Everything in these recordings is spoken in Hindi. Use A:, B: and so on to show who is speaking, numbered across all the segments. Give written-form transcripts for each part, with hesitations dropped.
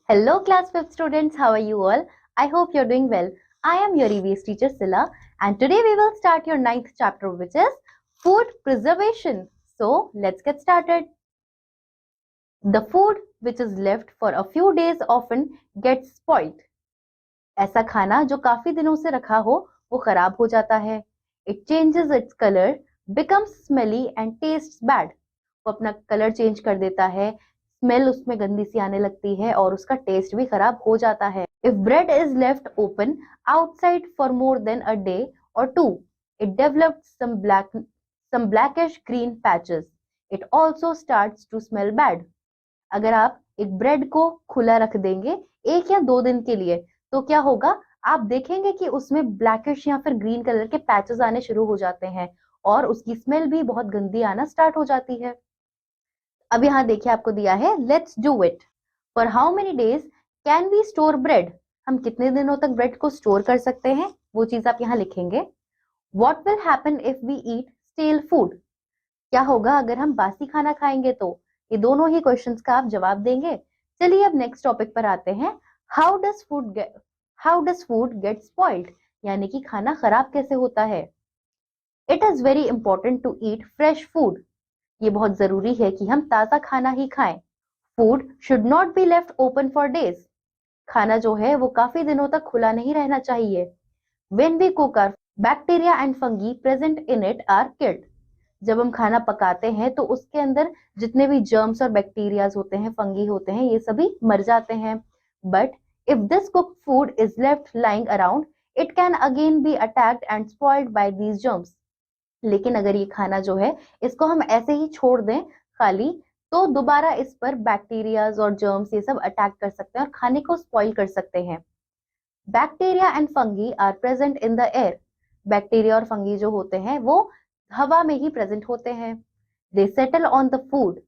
A: Hello, class 5 students. How are you all? I hope you're doing well. I am your EVS teacher Sila, and today we will start your ninth chapter, which is food preservation. So, let's get started. The food which is left for a few days often gets spoiled. ऐसा खाना जो काफी दिनों से रखा हो वो खराब हो जाता है. It changes its color, becomes smelly and tastes bad. वो अपना कलर चेंज कर देता है, स्मेल उसमें गंदी सी आने लगती है और उसका टेस्ट भी खराब हो जाता है. If bread is left open outside for more than a day or two, it develops some blackish green patches. It also starts to smell bad. अगर आप एक ब्रेड को खुला रख देंगे 1 या 2 दिन के लिए तो क्या होगा, आप देखेंगे कि उसमें ब्लैकिश या फिर ग्रीन कलर के पैचेस आने शुरू हो जाते हैं और उसकी स्मेल भी बहुत गंदी आना स्टार्ट हो जाती है. अब यहाँ देखिए आपको दिया है let's do it. For how many days can we store bread? हम कितने दिनों तक ब्रेड को स्टोर कर सकते हैं वो चीज आप यहाँ लिखेंगे. What will happen if we eat stale food? क्या होगा अगर हम बासी खाना खाएंगे? तो ये दोनों ही क्वेश्चंस का आप जवाब देंगे. चलिए अब नेक्स्ट टॉपिक पर आते हैं. How does food get spoiled? यानी कि खाना खराब कैसे होता है. It is very important to eat fresh food. ये बहुत जरूरी है कि हम ताजा खाना ही खाएं. Food should not be left open for days. खाना जो है वो काफी दिनों तक खुला नहीं रहना चाहिए. When we cook our bacteria and fungi present in it are killed. जब हम खाना पकाते हैं तो उसके अंदर जितने भी जर्म्स और बैक्टीरियाज होते हैं, फंगी होते हैं, ये सभी मर जाते हैं. But if this cooked food is left lying around it can again B attacked and spoiled bye these germs. लेकिन अगर ये खाना जो है इसको हम ऐसे ही छोड़ दें खाली तो दोबारा इस पर बैक्टीरियाज और जर्म्स ये सब अटैक कर सकते हैं और खाने को स्पॉइल कर सकते हैं. Bacteria and fungi are present in the air. Bacteria और फंगी जो होते हैं वो हवा में ही प्रेजेंट होते हैं. They settle on the food.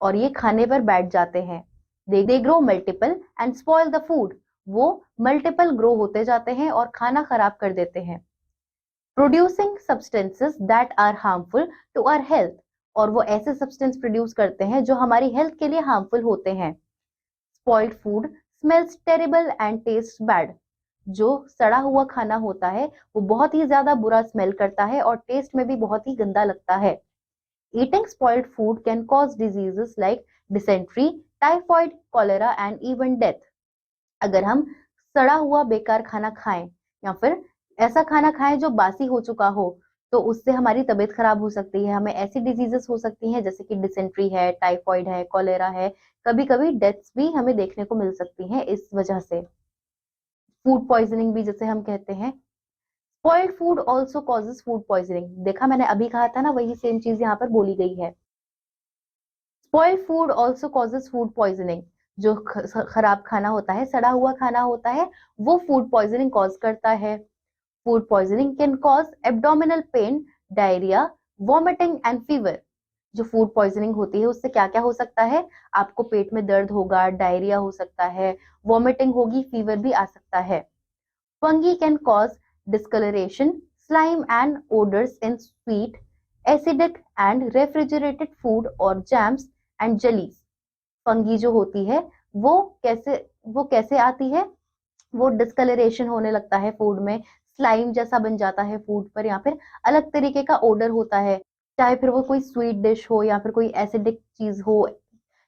A: और ये खाने पर बैठ जाते हैं. They grow multiple and spoil the food. वो मल्टीपल ग्रो होते जाते हैं और खाना खराब कर देते हैं. Producing substances that are harmful to our health. और वो ऐसे सब्सटेंस प्रोड्यूस करते हैं जो हमारी हेल्थ के लिए हार्मफुल होते हैं. Spoiled food smells terrible and taste bad. जो सड़ा हुआ खाना होता है वो बहुत ही ज्यादा बुरा स्मेल करता है और टेस्ट में भी बहुत ही गंदा लगता है. Eating spoiled food can cause diseases like dysentery, typhoid, cholera and even death. अगर हम सड़ा हुआ बेकार खाना खाएं या फिर ऐसा खाना खाएं जो बासी हो चुका हो तो उससे हमारी तबीयत खराब हो सकती है. हमें ऐसी डिजीजेस हो सकती हैं जैसे कि डिसेंट्री है, टाइफॉइड है, कॉलेरा है. कभी कभी डेथ्स भी हमें देखने को मिल सकती हैं इस वजह से. फूड पॉइजनिंग भी जैसे हम कहते हैं. Spoiled food also causes food poisoning. देखा मैंने अभी कहा था ना, वही सेम चीज यहाँ पर बोली गई है. Spoiled food also causes food poisoning. जो खराब खाना होता है, सड़ा हुआ खाना होता है, वो फूड पॉइजनिंग कॉज करता है. Food poisoning can cause abdominal pain, diarrhoea, vomiting and fever. जो फूड पॉइजनिंग होती है उससे क्या क्या हो सकता है, आपको पेट में दर्द होगा, डायरिया हो सकता है, वॉमिटिंग होगी, फीवर भी आ सकता है. Fungi can cause discoloration, slime and odours in sweet, acidic and refrigerated food और जैम्स एंड जेलीज. फंगी जो होती है वो कैसे आती है, वो डिस्कलरेशन होने लगता है फूड में, स्लाइम जैसा बन जाता है फूड पर, या फिर अलग तरीके का ओडर होता है, चाहे फिर वो कोई स्वीट डिश हो या फिर कोई एसिडिक चीज हो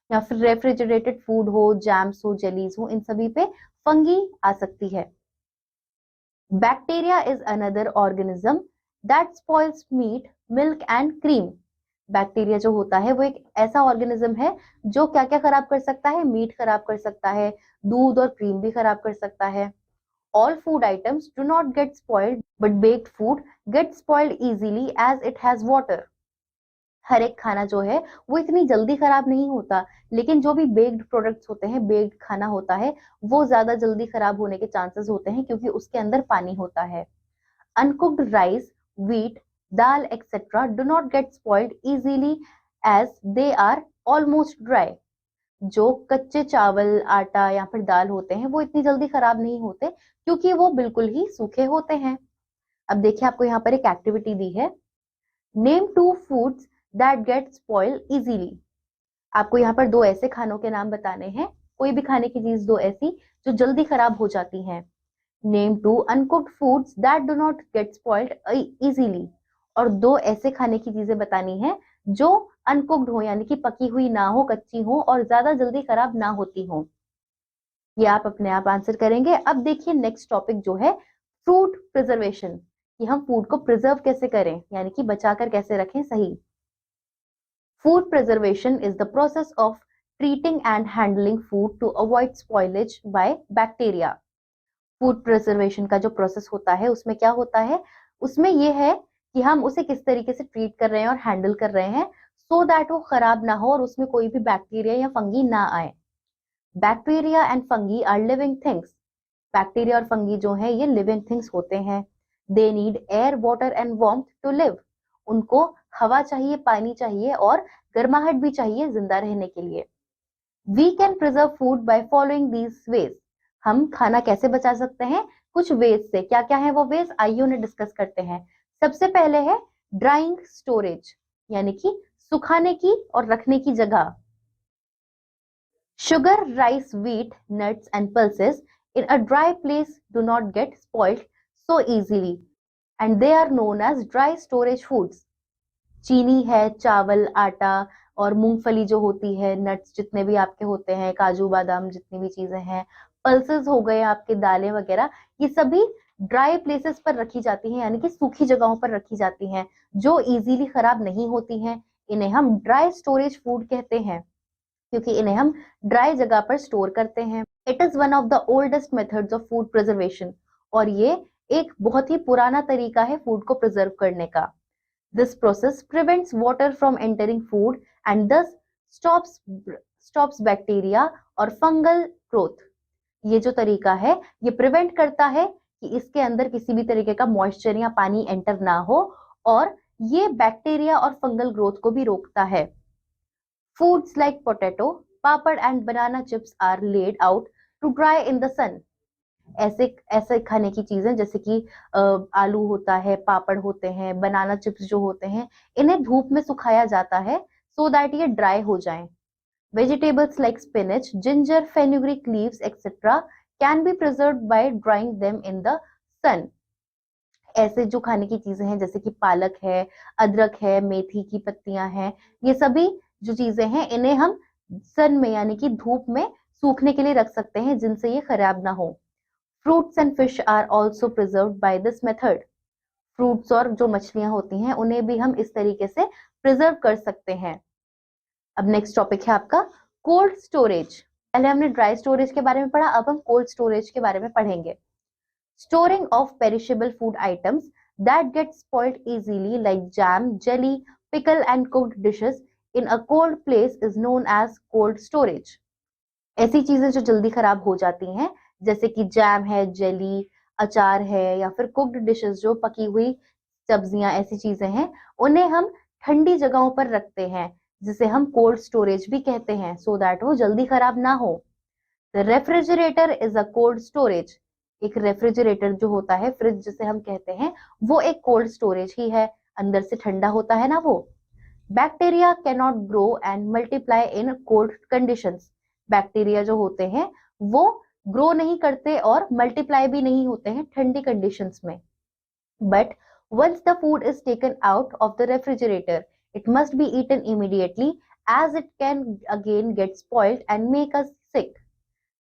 A: या फिर रेफ्रिजरेटेड फूड हो, जैम्स हो, जेलीज हो, इन सभी पे फंगी आ सकती है. Bacteria is another organism that spoils meat, milk and cream. Bacteria जो होता है वो एक ऐसा ऑर्गेनिज्म है जो क्या क्या खराब कर सकता है, मीट खराब कर सकता है, दूध और क्रीम भी खराब कर सकता है. All food items do not get spoiled, but baked food gets spoiled easily as it has water. हर एक खाना जो है वो इतनी जल्दी खराब नहीं होता, लेकिन जो भी बेक्ड प्रोडक्ट्स होते हैं, बेक्ड खाना होता है, वो ज्यादा जल्दी खराब होने के चांसेस होते हैं क्योंकि उसके अंदर पानी होता है. Uncooked rice, wheat, dal, etc. do not get spoiled easily as they are almost dry. जो कच्चे चावल, आटा या फिर दाल होते हैं वो इतनी जल्दी खराब नहीं होते क्योंकि वो बिल्कुल ही सूखे होते हैं. अब देखिए आपको यहाँ पर एक एक्टिविटी दी है. Name 2 foods that get spoil easily. आपको यहाँ पर 2 ऐसे खानों के नाम बताने हैं. कोई भी खाने की चीज दो ऐसी जो जल्दी खराब हो जाती हैं। Name 2 uncooked foods that do not gate spoiled easily. और 2 ऐसे खाने की चीजें बतानी है जो अनकुक्ड हो, यानी कि पकी हुई ना हो, कच्ची हो और ज्यादा जल्दी खराब ना होती हो। ये आप अपने आप आंसर करेंगे। अब देखिए नेक्स्ट टॉपिक जो है फ्रूट प्रिजर्वेशन, कि हम फूड को प्रिजर्व कैसे करें, यानी कि बचाकर कैसे रखें सही। Food preservation is the process of treating and handling food to avoid spoilage by bacteria. Food preservation का जो प्रोसेस होता है उसमें क्या होता है, उसमें यह है कि हम उसे किस तरीके से ट्रीट कर रहे हैं और हैंडल कर रहे हैं सो दैट वो खराब ना हो और उसमें कोई भी बैक्टीरिया या फंगी ना आए। Bacteria and fungi are living things. Bacteria और फंगी जो है ये लिविंग थिंग्स होते हैं। They need air, water and warmth to live. उनको हवा चाहिए, पानी चाहिए और गर्माहट भी चाहिए जिंदा रहने के लिए। We can preserve food by following these ways. हम खाना कैसे बचा सकते हैं, कुछ वेज से। क्या क्या है वो वेज, आइए उन्हें डिस्कस करते हैं। सबसे पहले है ड्राइंग स्टोरेज, यानी कि सुखाने की और रखने की जगह। Sugar, rice, wheat, nuts and pulses in a dry place do not get spoiled so easily and they are known as dry storage foods. चीनी है, चावल, आटा और मूंगफली जो होती है, नट्स जितने भी आपके होते हैं, काजू बादाम जितनी भी चीजें हैं, पल्सेस हो गए आपके, दालें वगैरह, ये सभी ड्राई प्लेसेस पर रखी जाती हैं, यानी कि सूखी जगहों पर रखी जाती हैं जो इजीली खराब नहीं होती हैं। इन्हें हम ड्राई स्टोरेज फूड कहते हैं क्योंकि इन्हें हम ड्राई जगह पर स्टोर करते हैं। It is one of the oldest methods of food preservation, और ये एक बहुत ही पुराना तरीका है फूड को प्रिजर्व करने का। This process prevents water from entering food and दस स्टॉप्स बैक्टीरिया और फंगल ग्रोथ। ये जो तरीका है ये प्रिवेंट करता है कि इसके अंदर किसी भी तरीके का मॉइस्चर या पानी एंटर ना हो, और ये बैक्टीरिया और फंगल ग्रोथ को भी रोकता है। Foods like potato, papad and banana chips are laid out to dry in the sun. ऐसे ऐसे खाने की चीजें जैसे कि आलू होता है, पापड़ होते हैं, बनाना चिप्स जो होते हैं, इन्हें धूप में सुखाया जाता है सो दैट ये ड्राई हो जाएं। Vegetables like spinach, ginger, fenugreek leaves, etc. can be preserved by drying them in the sun. ऐसे जो खाने की चीजें हैं जैसे कि पालक है, अदरक है, मेथी की पत्तियां हैं, ये सभी जो चीजें हैं इन्हें हम सन में यानी कि धूप में सूखने के लिए रख सकते हैं जिनसे ये खराब ना हो। Fruits and fish are also preserved by this method. Fruits और जो मछलियां होती हैं उन्हें भी हम इस तरीके से प्रिजर्व कर सकते हैं। अब नेक्स्ट टॉपिक है आपका कोल्ड स्टोरेज। पहले हमने ड्राई स्टोरेज के बारे में पढ़ा, अब हम कोल्ड स्टोरेज के बारे में पढ़ेंगे। Storing of perishable food items that get spoiled easily like jam, jelly, pickle and cooked dishes in a cold place is known as cold storage. ऐसी चीजें जो जल्दी खराब हो जाती हैं जैसे कि जैम है, जेली, अचार है या फिर कुक्ड डिशेस जो पकी हुई सब्जियां, ऐसी चीजें हैं, उन्हें हम ठंडी जगहों पर रखते हैं जिसे हम कोल्ड स्टोरेज भी कहते हैं सो दैट वो जल्दी खराब ना हो। The refrigerator is a cold storage. एक रेफ्रिजरेटर जो होता है, फ्रिज जिसे हम कहते हैं, वो एक कोल्ड स्टोरेज ही है, अंदर से ठंडा होता है ना वो। Bacteria can not grow and multiply in cold conditions. Bacteria जो होते हैं वो ग्रो नहीं करते और मल्टीप्लाई भी नहीं होते हैं ठंडी कंडीशंस में। But once the food is taken out of the refrigerator it must be eaten immediately as it can again get spoiled and make us sick.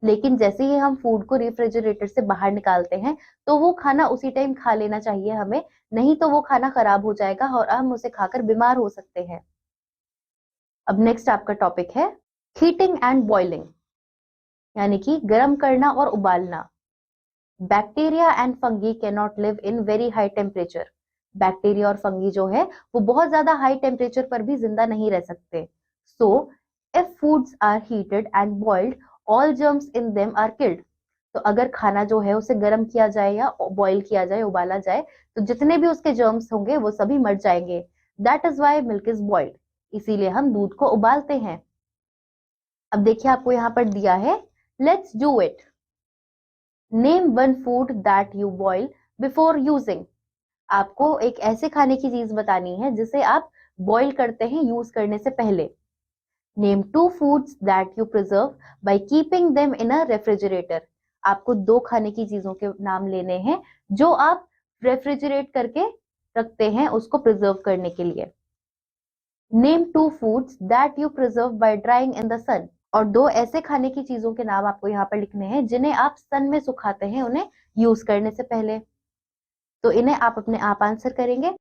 A: लेकिन जैसे ही हम फूड को रेफ्रिजरेटर से बाहर निकालते हैं तो वो खाना उसी टाइम खा लेना चाहिए हमें, नहीं तो वो खाना खराब हो जाएगा और हम उसे खाकर बीमार हो सकते हैं। अब नेक्स्ट आपका टॉपिक है हीटिंग एंड बॉइलिंग, यानी कि गर्म करना और उबालना। Bacteria and fungi can not live in very high temperature. Bacteria और फंगी जो है वो बहुत ज्यादा हाई टेम्परेचर पर भी जिंदा नहीं रह सकते। So if foods are heated and boiled all germs in them are killed. तो अगर खाना जो है उसे गर्म किया जाए या बॉईल किया जाए, उबाला जाए, तो जितने भी उसके जर्म्स होंगे वो सभी मर जाएंगे। That is why milk is boiled. इसीलिए हम दूध को उबालते हैं। अब देखिए आपको यहाँ पर दिया है, let's do it. Name one food that you boil before using. आपको एक ऐसे खाने की चीज बतानी है जिसे आप बॉईल करते हैं यूज करने से पहले। Name two foods that you preserve by keeping them in a refrigerator. आपको दो खाने की चीजों के नाम लेने हैं जो आप रेफ्रिजरेट करके रखते हैं उसको प्रिजर्व करने के लिए। Name two foods that you preserve by drying in the sun. और दो ऐसे खाने की चीजों के नाम आपको यहाँ पर लिखने हैं जिन्हें आप सन में सुखाते हैं उन्हें यूज करने से पहले। तो इन्हें आप अपने आप आंसर करेंगे।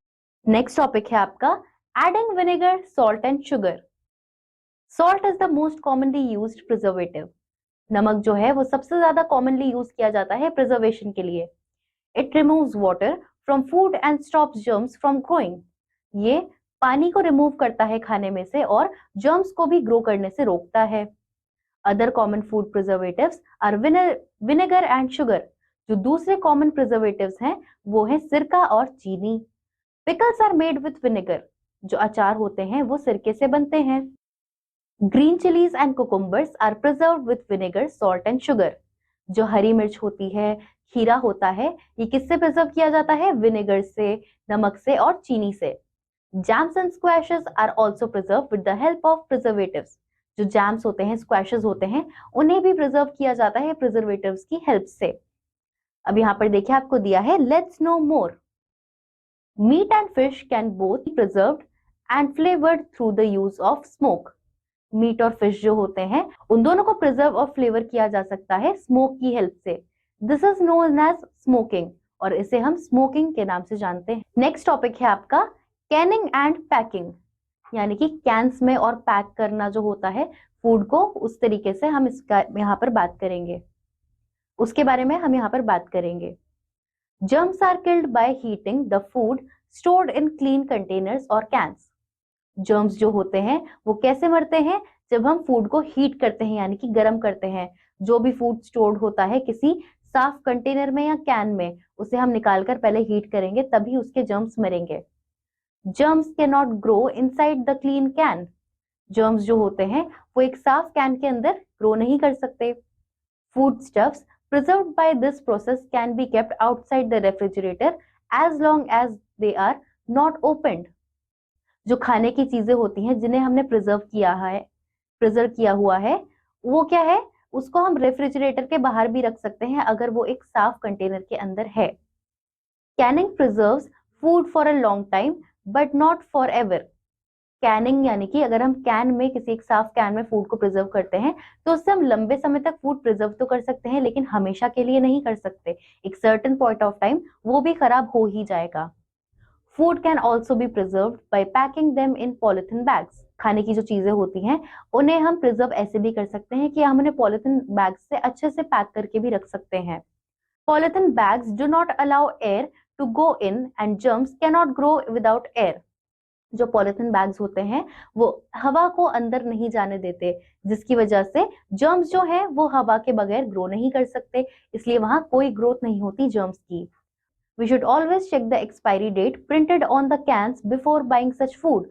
A: नेक्स्ट टॉपिक है आपका adding vinegar, salt and sugar. Salt is the most commonly used preservative. नमक जो है वो सबसे ज्यादा कॉमनली यूज किया जाता है प्रिजर्वेशन के लिए। It removes water from food and stops germs from growing. ये पानी को रिमूव करता है खाने में से और जर्म्स को भी ग्रो करने से रोकता है। Other common food preservatives are vinegar and sugar. जो दूसरे कॉमन प्रिजर्वेटिव्स हैं वो है सिरका और चीनी। Pickles are made with vinegar. जो अचार होते हैं वो सिरके से बनते हैं। Green chillies and cucumbers are preserved with vinegar, salt and sugar. जो हरी मिर्च होती है, खीरा होता है, ये किससे प्रिजर्व किया जाता है? विनेगर से, नमक से और चीनी से। Jams and squashes are also preserve with the help of preservatives. जो जैम्स होते हैं, स्क्वैशेस होते हैं, उन्हें भी प्रिजर्व किया जाता है प्रिजर्वेटिव्स की हेल्प से। अब यहाँ पर देखिए आपको दिया है let's know more. Meat and fish can both be preserved and flavoured through the use of smoke. Meat और फिश जो होते हैं उन दोनों को प्रिजर्व और फ्लेवर किया जा सकता है स्मोक की हेल्प से। This is known as smoking और इसे हम स्मोकिंग के नाम से जानते हैं। नेक्स्ट टॉपिक है आपका कैनिंग एंड पैकिंग, यानी कि कैंस में और पैक करना जो होता है फूड को, उस तरीके से हम इसका यहाँ पर बात करेंगे, उसके बारे में हम यहाँ पर बात करेंगे। Germs are killed by heating the food stored in clean containers और कैंस। जर्म्स जो होते हैं वो कैसे मरते हैं? जब हम फूड को हीट करते हैं, यानी कि गर्म करते हैं। जो भी फूड स्टोर्ड होता है किसी साफ कंटेनर में या कैन में, उसे हम निकालकर पहले हीट करेंगे, तभी उसके जर्म्स मरेंगे। Germs can not grow inside the clean can. Germs जो होते हैं वो एक साफ कैन के अंदर ग्रो नहीं कर सकते। Food stuffs preserved by this process can be kept outside the refrigerator as long as they are not opened. जो खाने की चीजें होती हैं जिन्हें हमने प्रिजर्व किया हुआ है, वो क्या है? उसको हम रेफ्रिजरेटर के बाहर भी रख सकते हैं अगर वो एक साफ कंटेनर के अंदर है। Canning preserves food for a long time but not for ever. Canning यानी कि अगर हम कैन में, किसी एक साफ कैन में फूड को प्रिजर्व करते हैं तो उससे हम लंबे समय तक फूड प्रिजर्व तो कर सकते हैं, लेकिन हमेशा के लिए नहीं कर सकते। एक सर्टेन पॉइंट ऑफ टाइम वो भी खराब हो ही जाएगा। Food can also be preserved by packing them in polythene bags. खाने की जो चीजें होती हैं उन्हें हम प्रिजर्व ऐसे भी कर सकते हैं कि हम उन्हें पॉलिथीन बैग्स से अच्छे से पैक करके भी रख सकते हैं। Polythene bags do not allow air to go in and germs can not grow without air. जो पॉलिथीन बैग्स होते हैं वो हवा को अंदर नहीं जाने देते, जिसकी वजह से जर्म्स जो है वो हवा के बगैर ग्रो नहीं कर सकते, इसलिए वहां कोई ग्रोथ नहीं होती जर्म्स की। We should always check the expiry date printed on the cans before buying such food.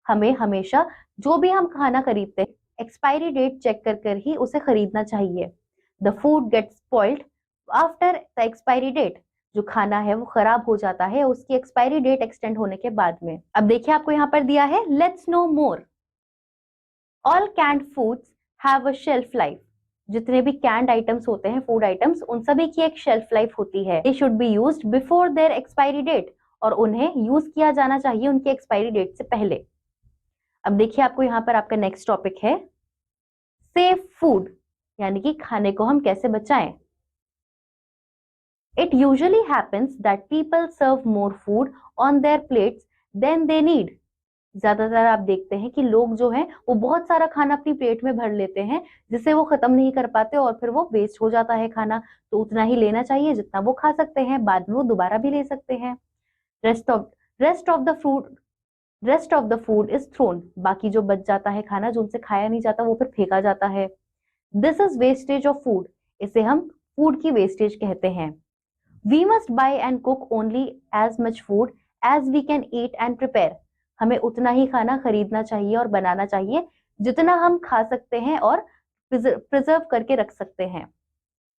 A: हमें हमेशा जो भी हम खाना खरीदते हैं एक्सपायरी डेट चेक कर कर ही उसे खरीदना चाहिए। The food gets spoiled after the expiry date. जो खाना है वो खराब हो जाता है उसकी एक्सपायरी डेट एक्सटेंड होने के बाद में। अब देखिए आपको यहाँ पर दिया है let's know more. All canned foods have a shelf life. जितने भी कैंड आइटम्स होते हैं, फूड आइटम्स, उन सभी की एक शेल्फ लाइफ होती है। They should be used before their expiry date. और उन्हें यूज किया जाना चाहिए उनकी एक्सपायरी डेट से पहले। अब देखिए आपको यहाँ पर आपका नेक्स्ट टॉपिक है सेफ फूड, यानी कि खाने को हम कैसे बचाएं। It usually happens that people serve more food on their plates than they need. ज्यादातर आप देखते हैं कि लोग जो हैं वो बहुत सारा खाना अपनी प्लेट में भर लेते हैं, जिसे वो खत्म नहीं कर पाते और फिर वो वेस्ट हो जाता है खाना। तो उतना ही लेना चाहिए जितना वो खा सकते हैं, बाद में वो दोबारा भी ले सकते हैं। Rest of the food is throne. बाकी जो बच जाता है खाना, जो उनसे खाया नहीं जाता, वो फिर फेंका जाता है। This is wastage of food. इसे हम फूड की वेस्टेज कहते हैं। We must buy and cook only as much food as we can eat and prepare. हमें उतना ही खाना खरीदना चाहिए और बनाना चाहिए जितना हम खा सकते हैं और प्रिजर्व करके रख सकते हैं।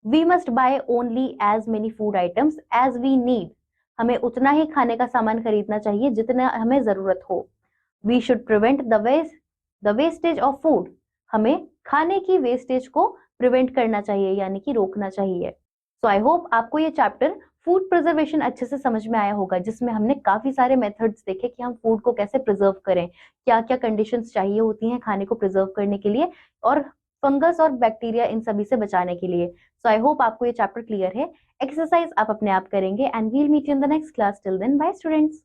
A: We must buy only as many food items as we need. हमें उतना ही खाने का सामान खरीदना चाहिए जितना हमें जरूरत हो। We should prevent the the wastage of food, हमें खाने की वेस्टेज को प्रिवेंट करना चाहिए यानी कि रोकना चाहिए। सो आई होप आपको ये चैप्टर फूड प्रिजर्वेशन अच्छे से समझ में आया होगा, जिसमें हमने काफी सारे मेथड्स देखे कि हम फूड को कैसे प्रिजर्व करें, क्या क्या कंडीशंस चाहिए होती हैं खाने को प्रिजर्व करने के लिए और फंगस और बैक्टीरिया इन सभी से बचाने के लिए। सो आई होप आपको ये चैप्टर क्लियर है। एक्सरसाइज आप अपने आप करेंगे and we'll meet you in the next class. Till then bye students.